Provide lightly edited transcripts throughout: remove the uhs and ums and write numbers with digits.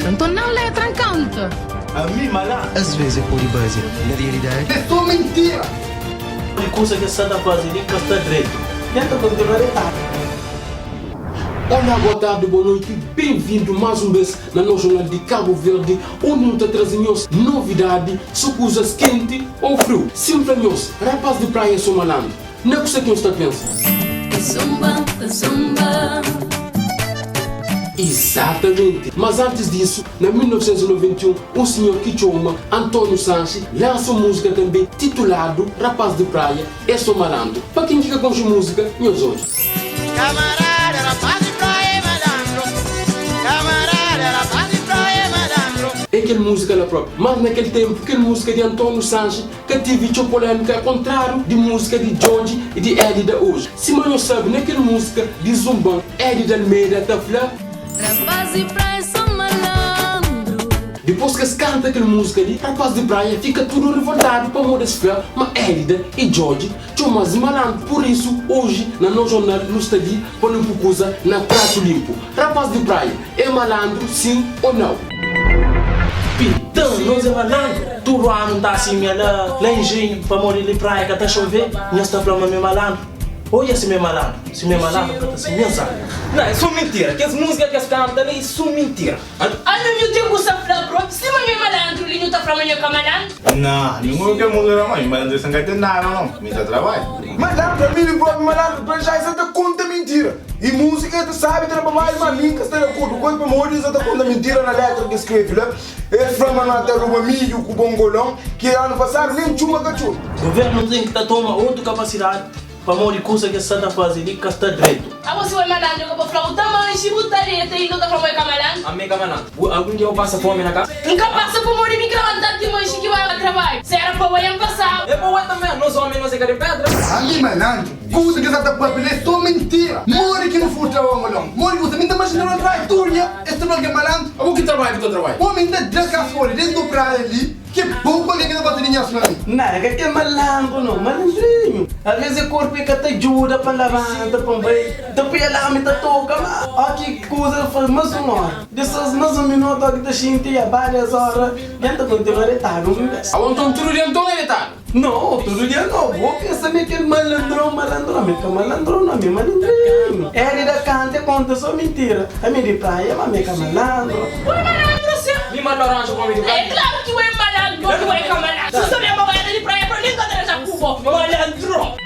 animaram, então não letra em conta. A mim, malandro. Às vezes é por base, na realidade. É só mentira! A coisa que você está fazendo é que está direito. Tenta continuar errado. Olá, boa tarde, boa noite, bem-vindo mais uma vez na nossa jornal de Cabo Verde, onde nós trazemos novidade sobre coisas quentes ou frio. Simplesmente, rapaz de praia sou malandro. Não é o que você está pensando. Zumba, zumba. Exatamente, mas antes disso, em 1991, o senhor Kichoma, Antônio Sanches, lançou música também titulado Rapaz de Praia, é só malandro. Para quem fica com essa música, meus olhos. Camarada, rapaz de praia, malandro. Camarada, rapaz de praia, malandro. É aquela música lá própria, mas naquele tempo, aquela música de Antônio Sanches, que teve polêmica ao contrário de música de George e de Eddie da hoje. Se não sabe, naquela música de Zumban, Eddie da Almeida está falando. Rapaz de praia sou malandro. Depois que se canta aquela música ali, rapaz de praia fica tudo revoltado para modificar, mas Elida e George são mais malandro. Por isso, hoje, na nossa jornada, nos está ali, para não coisa na prato limpo. Rapaz de praia é malandro, sim ou não? Então, nós é malandro. Todo ano está assim, lá em Engenho, para morir de praia, que está chover, nós está falando meu malandro. Olha se meu malandro, que está assim, mensagem. Não, é só mentira. Que as músicas que as cantam ali são mentira. Ah, não, eu tenho que falar próprio. Se não é malandro, ele não está falando que é malandro. Não, ninguém quer mudar a mãe, mas não tem nada, não. Me dá trabalho. Malandro, a mim, próprio malandro, para já isso conta mentira. E música, tu sabe, trabalhar, mas linka está de acordo. Quando para morrer, isso conta mentira na letra que escreve lá. Esse flama na terra do milho com o bongolão, que ano passado nem chuma cachorro. O governo tem que tomar outra capacidade para morir coisa que você está fazendo e que está direito. Ah, você é malandro, eu vou falar o tamanho, se botaria, e não está falando que é malandro. Amiga, malandro, algum dia eu passo fome na casa? Nunca passa por morir, me grande, de manche que vai ao trabalho. Se era para o ano passado. É bom também, nós homens não se querem pedra. A mim, malandro, coisa que você está falando é só mentira. Morre que não for trabalho, morre que você me está imaginando uma traitória. Este não é malandro. O que trabalho que eu trabalho? O homem está de cá fora, dentro do praia ali, que pouco alguém não bate ninguém assim. Não, que é malandro, não, malandrinho. Às vezes o corpo que te ajuda para levantar, para bem. Depois lá me toca, mas que coisa faz mais uma hora. Dessas mais um minuto que te senti a várias horas, já te continua retado, não é? Ah, então tudo de Antônio é retado? Não, todo dia não. Vou pensar que é malandrão, não é malandrinho. Ele da canta conta só mentira. A minha de praia, mas me malandro. O é malandro, senhor. Me manda laranja com a minha. É claro que o é malandro, não é malandro. Se você me amava de praia, para mim, cadê essa cuba? Malandro.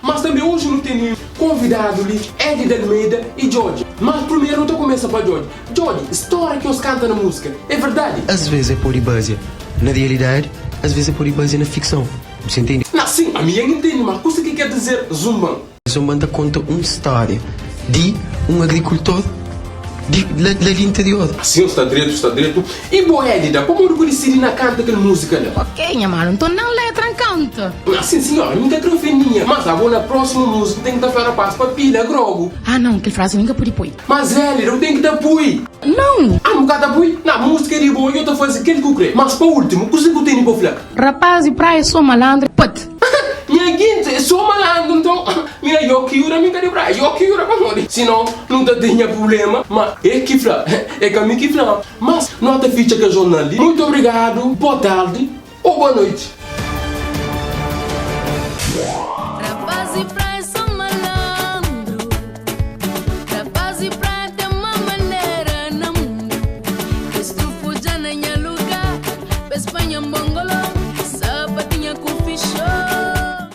Mas também hoje não tem convidado ali, Eddie da Almeida e George. Mas primeiro não começa para George. George, história que eles cantam na música, é verdade? Às vezes é por base, na realidade, às vezes é por base na ficção. Você entende? Não, sim, a minha entende, mas o que quer dizer Zumban? Zumbanda conta uma história de um agricultor lá de interior. Assim, está direito. E boa Edida, como eu conheci na canta aquela música lá? Ok, minha mano, então não letra em conta. Assim, senhora, nunca trofeninha. Mas agora na próxima música tem que dar para paz para pilha grogo. Ah, não, aquele frase nunca pude pôr. Mas ele, eu tenho que dar pui. Não. Ah, nunca dá pui? Na música de boa, eu estou fazendo aquele que eu creio. Mas para o último, o que eu tenho para falar? Rapaz de praia sou malandro, put. Minha guinte, sou malandro, então. Minha yokiura, minha de praia, yokiura, vamos. Senão, não tem problema. Mas é que fala, é caminho que fala. Mas, nota ficha que é jornalista. Muito obrigado, boa tarde ou boa noite. Rapaz de praia sou malandro. Rapaz de praia tem uma maneira no mundo. Que estrupo já nem é lugar. Espanha, mongolão, sapatinha com fichão.